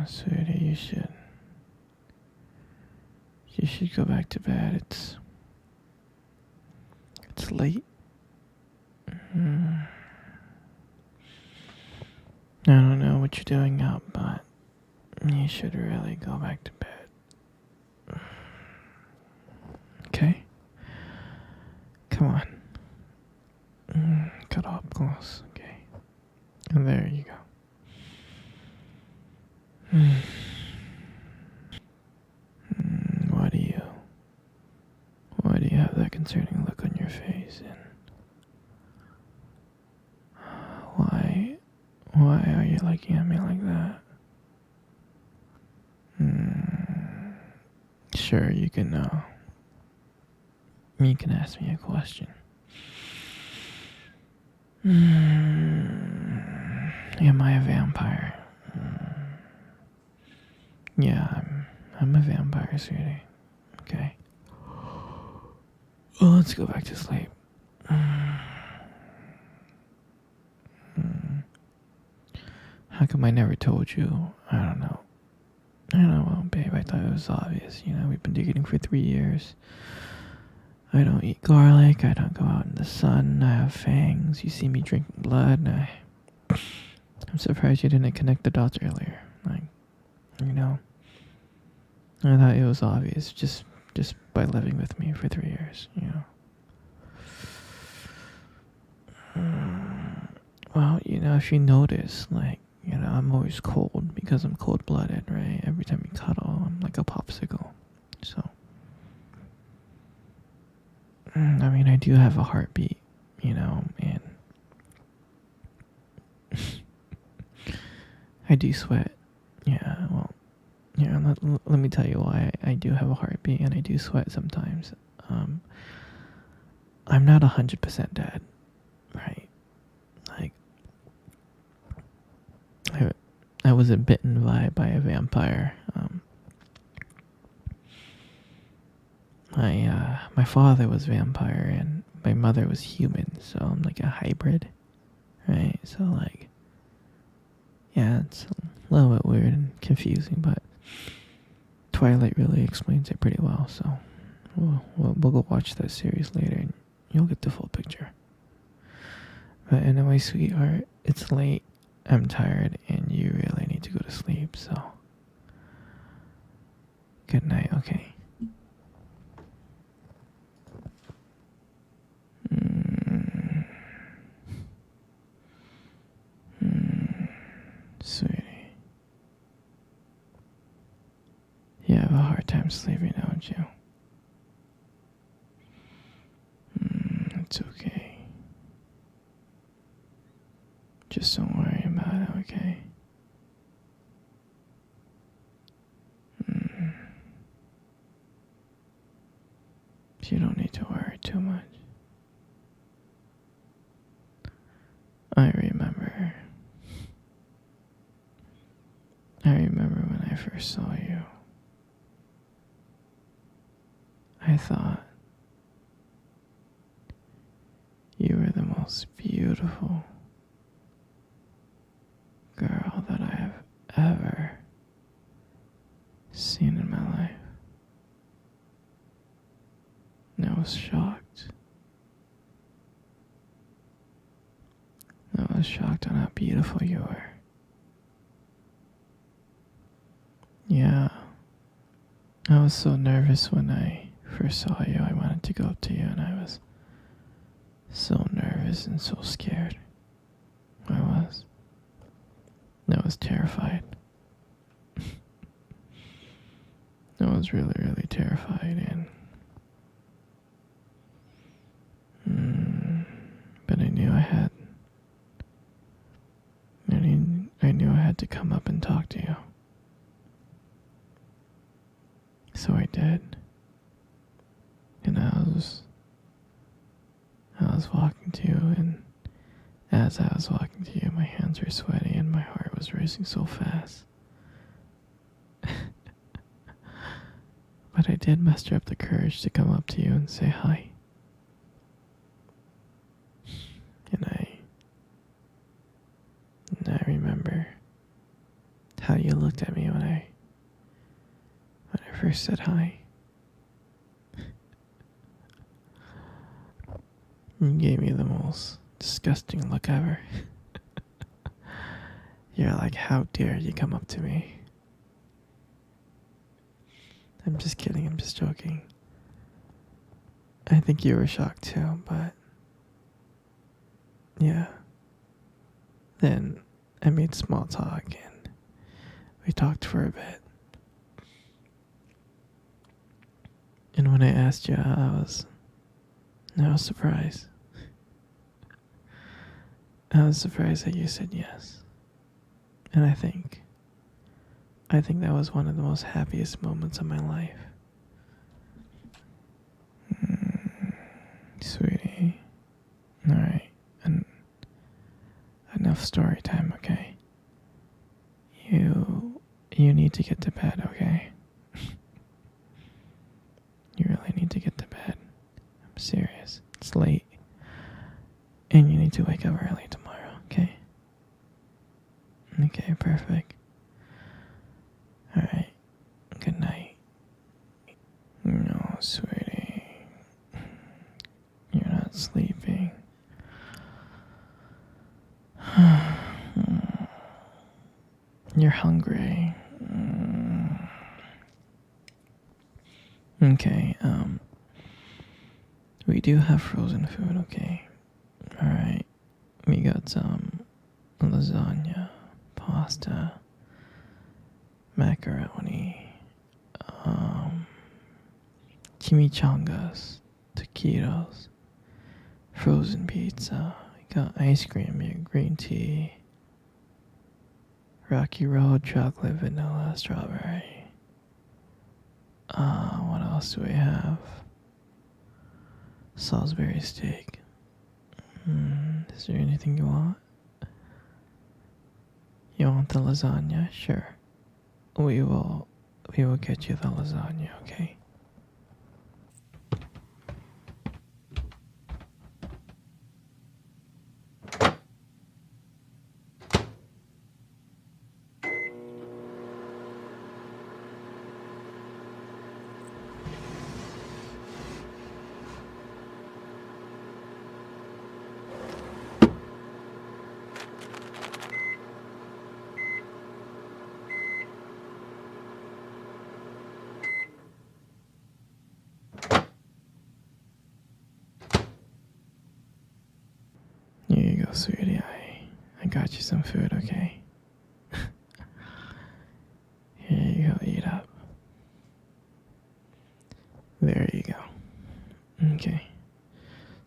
Sweetie, you should go back to bed. It's late. I don't know what you're doing up, but you should really go back to bed. Okay? Come on. Cut up close, okay? And there you go. Why do you have that concerning look on your face? And why are you looking at me like that? Sure, you can ask me a question. Am I a vampire? Yeah, I'm a vampire, sweetie. Okay. Well, let's go back to sleep. How come I never told you? I don't know. Well, babe, I thought it was obvious. We've been dating for 3 years. I don't eat garlic. I don't go out in the sun. I have fangs. You see me drinking blood. I'm surprised you didn't connect the dots earlier. I thought it was obvious just by living with me for 3 years. Well, if you notice, I'm always cold because I'm cold-blooded, right? Every time you cuddle, I'm like a popsicle. So, I do have a heartbeat, and I do sweat. Yeah, well, let me tell you why I do have a heartbeat and I do sweat sometimes. I'm not 100% dead, right? I wasn't bitten by a vampire. My father was vampire and my mother was human, so I'm like a hybrid, right? So yeah, it's a little bit weird and confusing, but Twilight really explains it pretty well. So we'll go watch that series later and you'll get the full picture. But anyway, sweetheart, it's late. I'm tired and you really need to go to sleep, so good night, okay? Sweetie. You have a hard time sleeping, don't you? It's okay. Just don't worry about it, okay? You don't need to worry too much. I remember when I first saw you. I thought you were the most beautiful girl that I have ever seen in my life. And I was shocked. I was shocked on how beautiful you were. Yeah. I was so nervous when I first saw you. I wanted to go up to you and I was so nervous and so scared. I was terrified. I was really, really terrified but I knew I had to come up and talk to you. So I did. And I was walking to you, and as I was walking to you, my hands were sweaty and my heart was racing so fast. But I did muster up the courage to come up to you and say hi. And I remember how you looked at me when I first said hi. You gave me the most disgusting look ever. You're like, how dare you come up to me? I'm just kidding, I'm just joking. I think you were shocked too, but yeah. Then I made small talk and we talked for a bit. And when I asked you, I was surprised. I was surprised that you said yes. And I think that was one of the most happiest moments of my life. Sweetie. Alright. And enough story time, okay? You need to get to bed, okay? You really need to get to bed. I'm serious. It's late. And you need to wake up early tomorrow, okay? Okay, perfect. Alright. Good night. No, sweetie. You're not sleeping. You're hungry. Okay, we do have frozen food, okay? Alright. We got some lasagna, pasta, macaroni, chimichangas, taquitos, frozen pizza. We got ice cream, we got green tea, Rocky Road, chocolate, vanilla, strawberry. What else do we have? Salisbury steak. Is there anything you want? You want the lasagna? Sure. We will get you the lasagna, okay? Here you go, sweetie. I got you some food, okay? Here you go, eat up. There you go. Okay.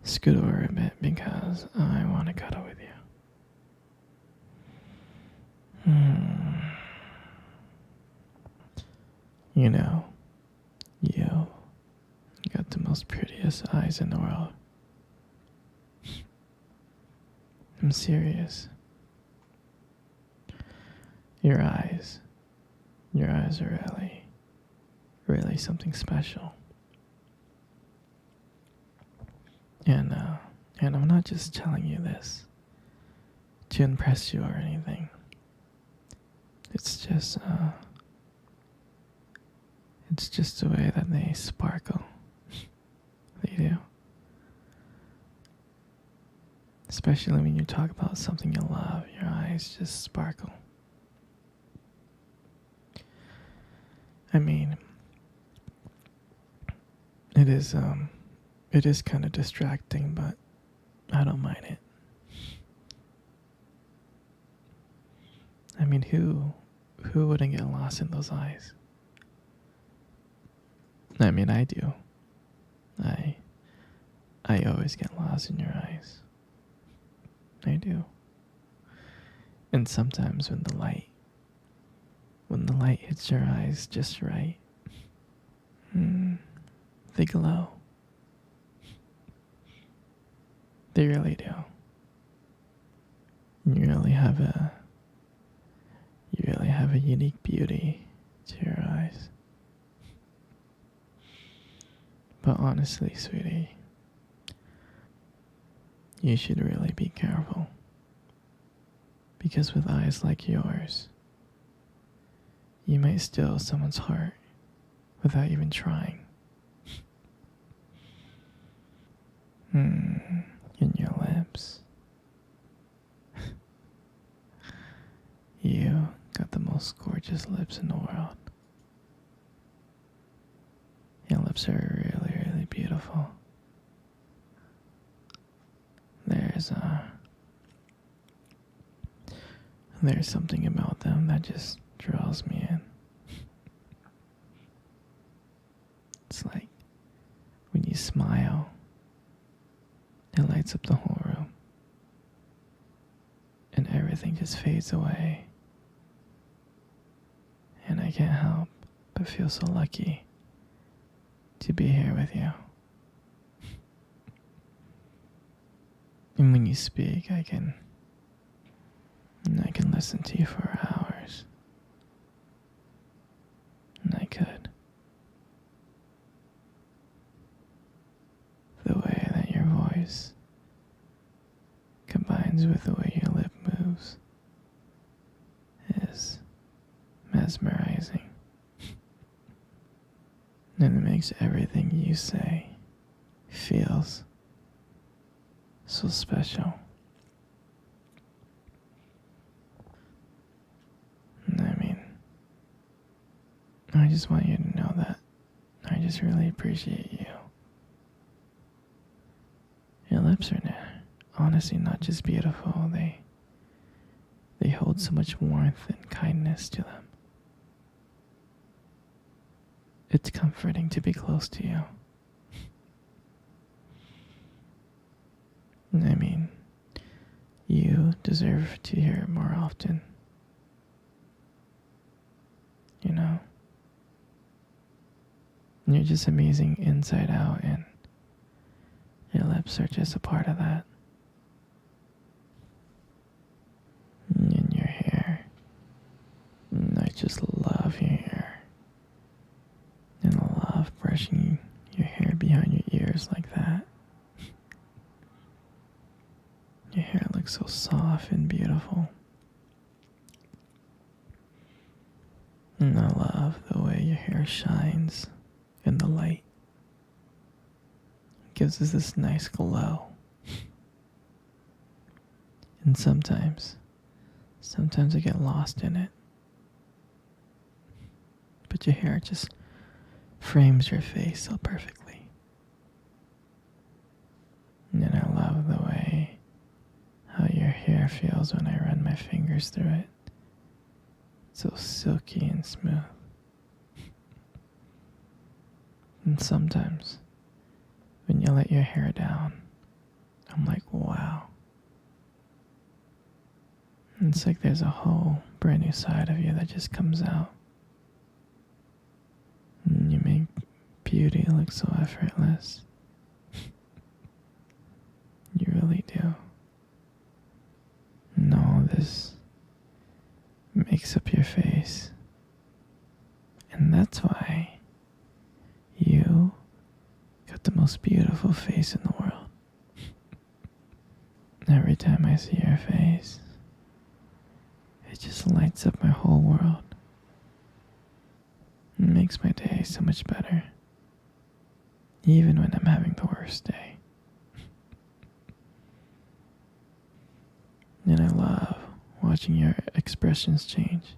Scoot over a bit because I want to cuddle with you. You know, you got the most prettiest eyes in the world. I'm serious. Your eyes are really something special. And I'm not just telling you this to impress you or anything. It's just the way that they sparkle. They do. Especially when you talk about something you love, your eyes just sparkle. I mean, it is kind of distracting, but I don't mind it. I mean, who wouldn't get lost in those eyes? I mean, I do. I always get lost in your eyes. I do. And sometimes when the light hits your eyes just right, they glow. They really do. You really have a unique beauty to your eyes. But honestly, sweetie, you should really be careful. Because with eyes like yours, You might steal someone's heart without even trying. In your lips. You got the most gorgeous lips in the world. Your lips are really, really beautiful. There's something about them that just draws me in. It's like when you smile, it lights up the whole room. And everything just fades away. And I can't help but feel so lucky to be here with you. And when you speak, I can listen to you for hours. And I could. The way that your voice combines with the way your lip moves is mesmerizing. And it makes everything you say feels so special. I just want you to know that I just really appreciate you. Your lips are honestly not just beautiful, they hold so much warmth and kindness to them. It's comforting to be close to you. You deserve to hear it more often. You know? You're just amazing inside out, and your lips are just a part of that. And your hair. And I just love your hair. And I love brushing your hair behind your ears like that. Your hair looks so soft and beautiful. And I love the way your hair shines in the light. It gives us this nice glow. And sometimes I get lost in it. But your hair just frames your face so perfectly. And I love the way how your hair feels when I run my fingers through it. It's so silky and smooth. And sometimes, when you let your hair down, I'm like, wow. And it's like there's a whole brand new side of you that just comes out. And you make beauty look so effortless. You really do. And all this makes up your face. And that's why you got the most beautiful face in the world. Every time I see your face, it just lights up my whole world. It makes my day so much better. Even when I'm having the worst day. And I love watching your expressions change.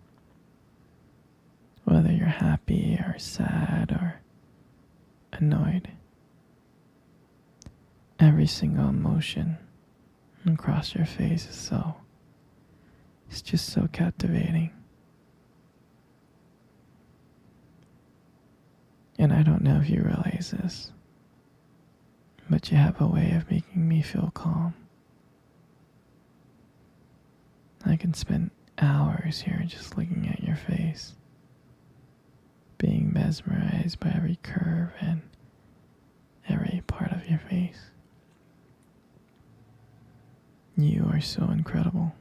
Whether you're happy or sad or annoyed. Every single emotion across your face it's just so captivating. And I don't know if you realize this, but you have a way of making me feel calm. I can spend hours here just looking at your face, being mesmerized by every curve and every part of your face. You are so incredible.